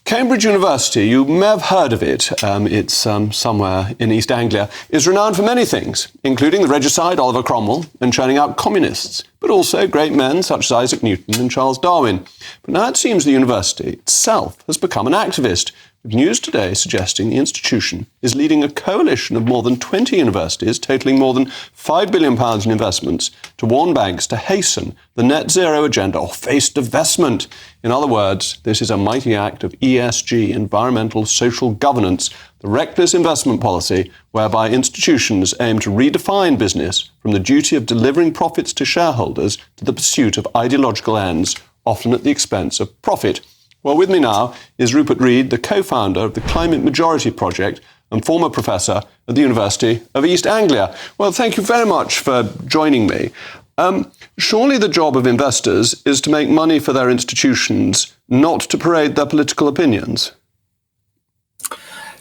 Cambridge University, you may have heard of it, it's somewhere in East Anglia, is renowned for many things, including the regicide Oliver Cromwell and churning out communists, but also great men such as Isaac Newton and Charles Darwin. But now it seems the university itself has become an activist, with news today suggesting the institution is leading a coalition of more than 20 universities, totalling more than £5 billion in investments, to warn banks to hasten the net zero agenda or face divestment. In other words, this is a mighty act of ESG, environmental social governance, the reckless investment policy whereby institutions aim to redefine business from the duty of delivering profits to shareholders to the pursuit of ideological ends, often at the expense of profit. Well, with me now is Rupert Read, the co-founder of the Climate Majority Project and former professor at the University of East Anglia. Well, thank you very much for joining me. Surely the job of investors is to make money for their institutions, not to parade their political opinions.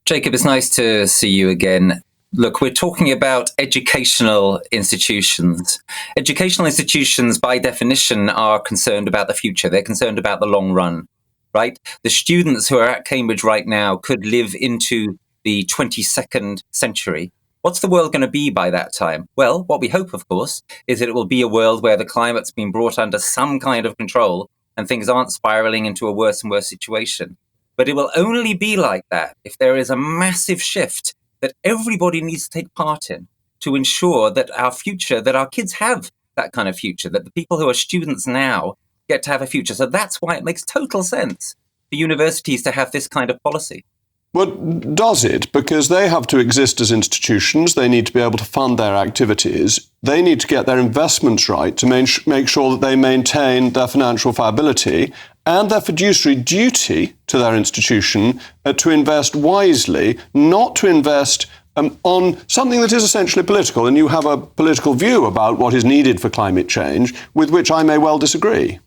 Jacob, it's nice to see you again. Look, we're talking about educational institutions. Educational institutions, by definition, are concerned about the future. They're concerned about the long run, right? The students who are at Cambridge right now could live into the 22nd century. What's the world going to be by that time? Well, what we hope, of course, is that it will be a world where the climate's been brought under some kind of control and things aren't spiraling into a worse and worse situation. But it will only be like that if there is a massive shift that everybody needs to take part in to ensure that our future, that our kids have that kind of future, that the people who are students now get to have a future. So that's why it makes total sense for universities to have this kind of policy. Well, does it? Because they have to exist as institutions. They need to be able to fund their activities. They need to get their investments right to make sure that they maintain their financial viability and their fiduciary duty to their institution to invest wisely, not to invest on something that is essentially political. And you have a political view about what is needed for climate change, with which I may well disagree.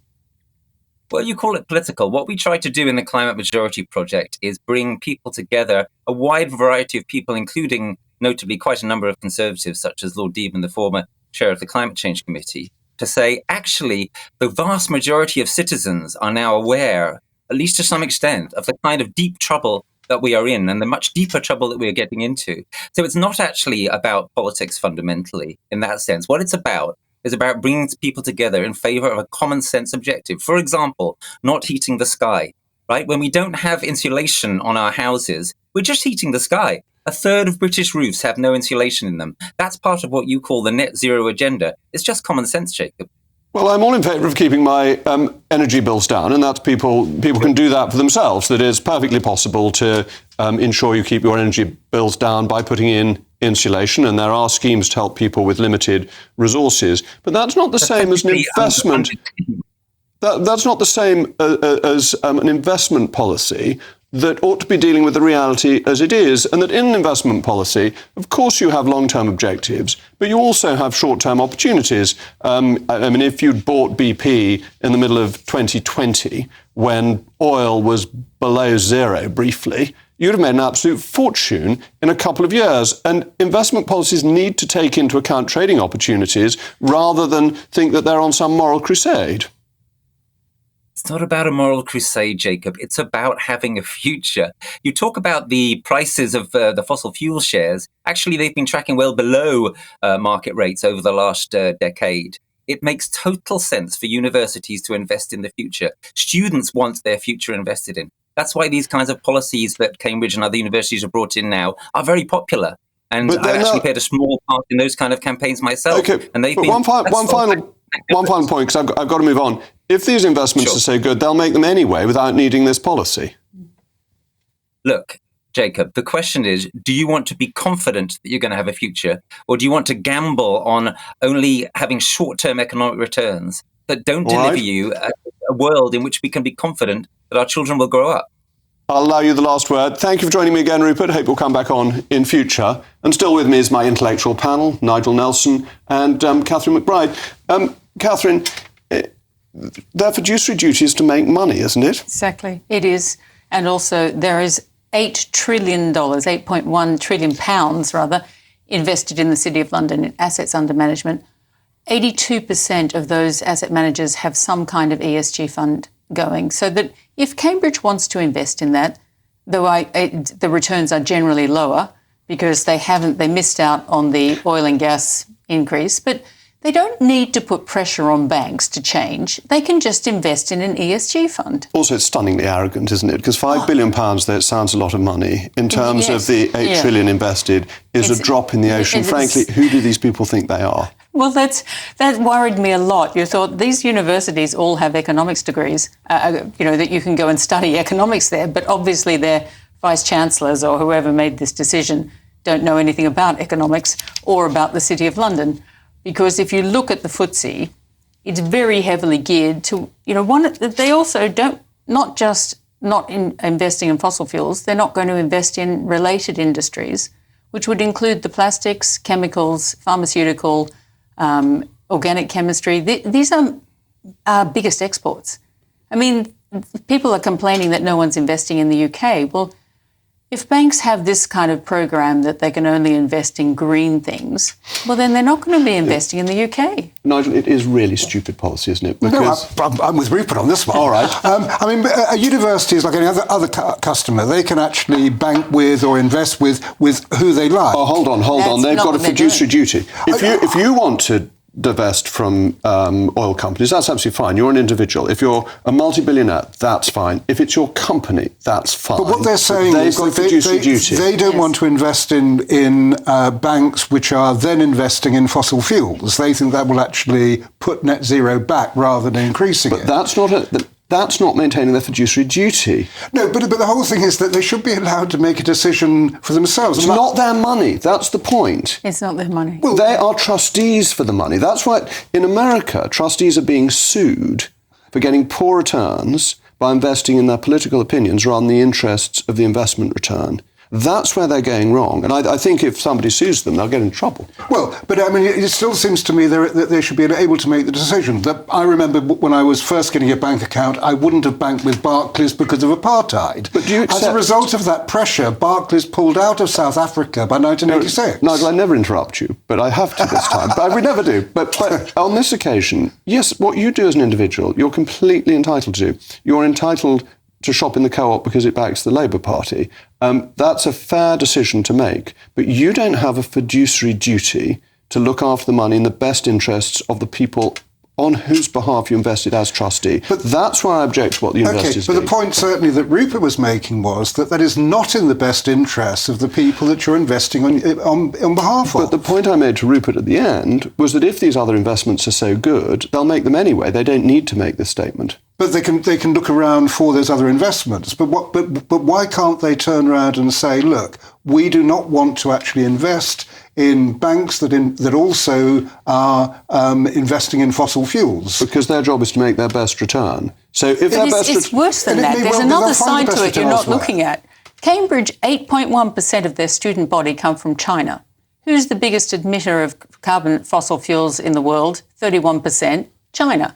Well, you call it political. What we try to do in the Climate Majority Project is bring people together, a wide variety of people, including notably quite a number of conservatives, such as Lord Deeban, the former chair of the Climate Change Committee, to say, actually, the vast majority of citizens are now aware, at least to some extent, of the kind of deep trouble that we are in and the much deeper trouble that we are getting into. So it's not actually about politics fundamentally in that sense. What it's about is about bringing people together in favor of a common sense objective. For example, not heating the sky, right? When we don't have insulation on our houses, we're just heating the sky. A third of British roofs have no insulation in them. That's part of what you call the net zero agenda. It's just common sense, Jacob. Well, I'm all in favour of keeping my energy bills down, and that's people can do that for themselves. That it's perfectly possible to ensure you keep your energy bills down by putting in insulation, and there are schemes to help people with limited resources. But that's not the same as an investment. That's not the same as an investment policy that ought to be dealing with the reality as it is, and that in an investment policy, of course, you have long-term objectives, but you also have short-term opportunities. I mean, if you'd bought BP in the middle of 2020, when oil was below zero briefly, you'd have made an absolute fortune in a couple of years. And investment policies need to take into account trading opportunities rather than think that they're on some moral crusade. It's not about a moral crusade, Jacob. It's about having a future. You talk about the prices of the fossil fuel shares. Actually, they've been tracking well below market rates over the last decade. It makes total sense for universities to invest in the future. Students want their future invested in. That's why these kinds of policies that Cambridge and other universities have brought in now are very popular. And I've actually played a small part in those kind of campaigns myself. Okay, and they've but been one final point, because I've got to move on. If these investments are so good, they'll make them anyway without needing this policy. Look, Jacob, the question is, do you want to be confident that you're going to have a future, or do you want to gamble on only having short-term economic returns that don't deliver you a world in which we can be confident that our children will grow up? I'll allow you the last word. Thank you for joining me again, Rupert. Hope you'll come back on in future. And still with me is my intellectual panel, Nigel Nelson and Catherine McBride. Catherine, their fiduciary duty is to make money, isn't it? Exactly, it is. And also there is $8 trillion, £8.1 trillion pounds rather, invested in the City of London in assets under management. 82% of those asset managers have some kind of ESG fund going. So that if Cambridge wants to invest in that, though the returns are generally lower because they missed out on the oil and gas increase, but they don't need to put pressure on banks to change. They can just invest in an ESG fund. Also, it's stunningly arrogant, isn't it? Because £5 billion, though it sounds a lot of money, in terms of the $8 trillion invested, is a drop in the ocean. Frankly, who do these people think they are? Well, that worried me a lot. You thought these universities all have economics degrees, that you can go and study economics there, but obviously their vice-chancellors or whoever made this decision don't know anything about economics or about the City of London. Because if you look at the FTSE, it's very heavily geared to, they also not investing in fossil fuels, they're not going to invest in related industries, which would include the plastics, chemicals, pharmaceutical, organic chemistry. These are our biggest exports. I mean, people are complaining that no one's investing in the UK. Well, if banks have this kind of program that they can only invest in green things, well, then they're not going to be investing in the UK. Nigel, it is really stupid policy, isn't it? Because I'm with Rupert on this one. All right. A university is like any other customer. They can actually bank with or invest with who they like. Oh, hold on. They've got a fiduciary duty. If you want to divest from oil companies, that's absolutely fine. You're an individual. If you're a multi-billionaire, that's fine. If it's your company, that's fine. But what they're saying is they don't want to invest in banks which are then investing in fossil fuels. They think that will actually put net zero back rather than increasing it. But that's not maintaining their fiduciary duty. No, but the whole thing is that they should be allowed to make a decision for themselves. It's not their money. That's the point. It's not their money. Well, they are trustees for the money. That's why in America, trustees are being sued for getting poor returns by investing in their political opinions rather than the interests of the investment return. That's where they're going wrong. And I think if somebody sues them, they'll get in trouble. Well, but I mean, it still seems to me that they should be able to make the decision. I remember when I was first getting a bank account, I wouldn't have banked with Barclays because of apartheid. But as a result of that pressure, Barclays pulled out of South Africa by 1986. Nigel, I never interrupt you, but I have to this time. But we never do. But on this occasion, yes, what you do as an individual, you're completely entitled to. You're entitled to shop in the Co-op because it backs the Labour Party. That's a fair decision to make. But you don't have a fiduciary duty to look after the money in the best interests of the people on whose behalf you invested as trustee. But that's why I object to what the university is doing. But the point certainly that Rupert was making was that is not in the best interests of the people that you're investing on behalf of. But the point I made to Rupert at the end was that if these other investments are so good, they'll make them anyway. They don't need to make this statement. But they can look around for those other investments. But why can't they turn around and say, look, we do not want to actually invest in banks that also are investing in fossil fuels? Because their job is to make their best return. So if it's worse than that. There's another side to it you're not looking at. Cambridge, 8.1% of their student body come from China. Who's the biggest emitter of carbon fossil fuels in the world? 31%, China.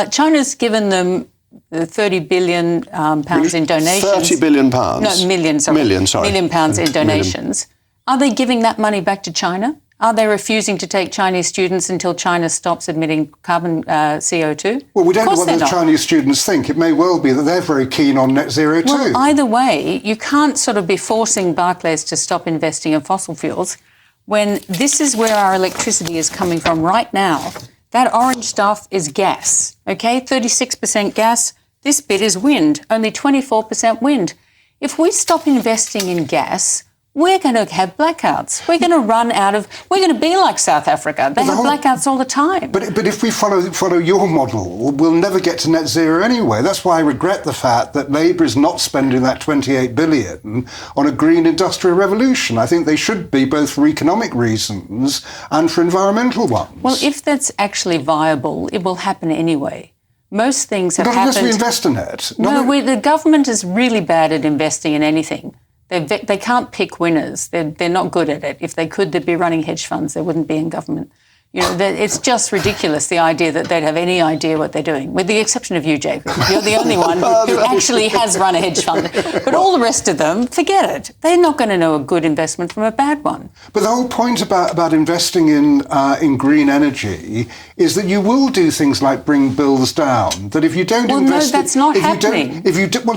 China's given them 30 billion pounds in donations. 30 billion pounds? No, million, sorry. Million pounds in donations. Are they giving that money back to China? Are they refusing to take Chinese students until China stops emitting carbon CO2? Well, we don't know what the Chinese students think. It may well be that they're very keen on net zero too. Well, either way, you can't sort of be forcing Barclays to stop investing in fossil fuels when this is where our electricity is coming from right now. That orange stuff is gas, okay? 36% gas. This bit is wind, only 24% wind. If we stop investing in gas, we're going to have blackouts. We're going to be like South Africa. They have blackouts all the time. But if we follow your model, we'll never get to net zero anyway. That's why I regret the fact that Labour is not spending that 28 billion on a green industrial revolution. I think they should be both for economic reasons and for environmental ones. Well, if that's actually viable, it will happen anyway. Most things have happened. Not unless we invest in it. No, the government is really bad at investing in anything. They can't pick winners. They're not good at it. If they could, they'd be running hedge funds. They wouldn't be in government. It's just ridiculous, the idea that they'd have any idea what they're doing, with the exception of you, Jacob. You're the only one who actually has run a hedge fund. But all the rest of them, forget it. They're not going to know a good investment from a bad one. But the whole point about investing in green energy is that you will do things like bring bills down. That if you don't invest... No, that's not happening.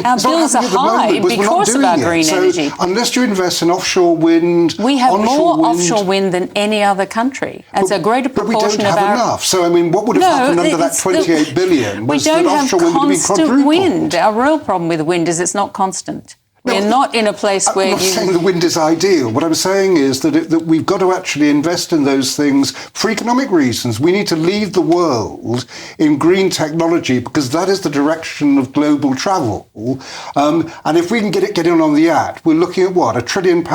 Our bills are high because of our green energy. Unless you invest in offshore wind... We have more offshore wind than any other country. It's a greater But we proportion don't have enough. So, I mean, what would have happened under that 28 billion was that offshore wind would be quadrupled. We don't have constant wind. Our real problem with wind is it's not constant. We're not in a place where I'm not saying the wind is ideal. What I'm saying is that we've got to actually invest in those things for economic reasons. We need to lead the world in green technology because that is the direction of global travel. And if we can get in on the act, we're looking at what? £1 trillion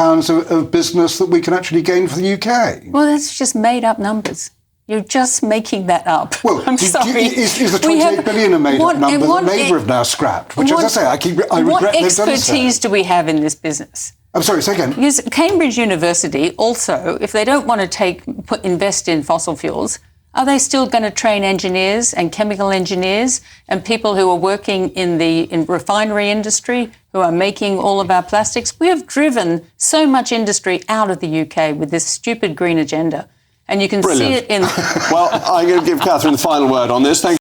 of business that we can actually gain for the UK. Well, that's just made up numbers. You're just making that up. Well, I'm sorry. Is the 28 billion a made-up number that Labour have now scrapped? Which, as I say, I regret they've done so. What expertise do we have in this business? I'm sorry, say again. Because Cambridge University also, if they don't want to invest in fossil fuels, are they still going to train engineers and chemical engineers and people who are working in the refinery industry who are making all of our plastics? We have driven so much industry out of the UK with this stupid green agenda. And you can see it in... Well, I'm going to give Catherine the final word on this. Thank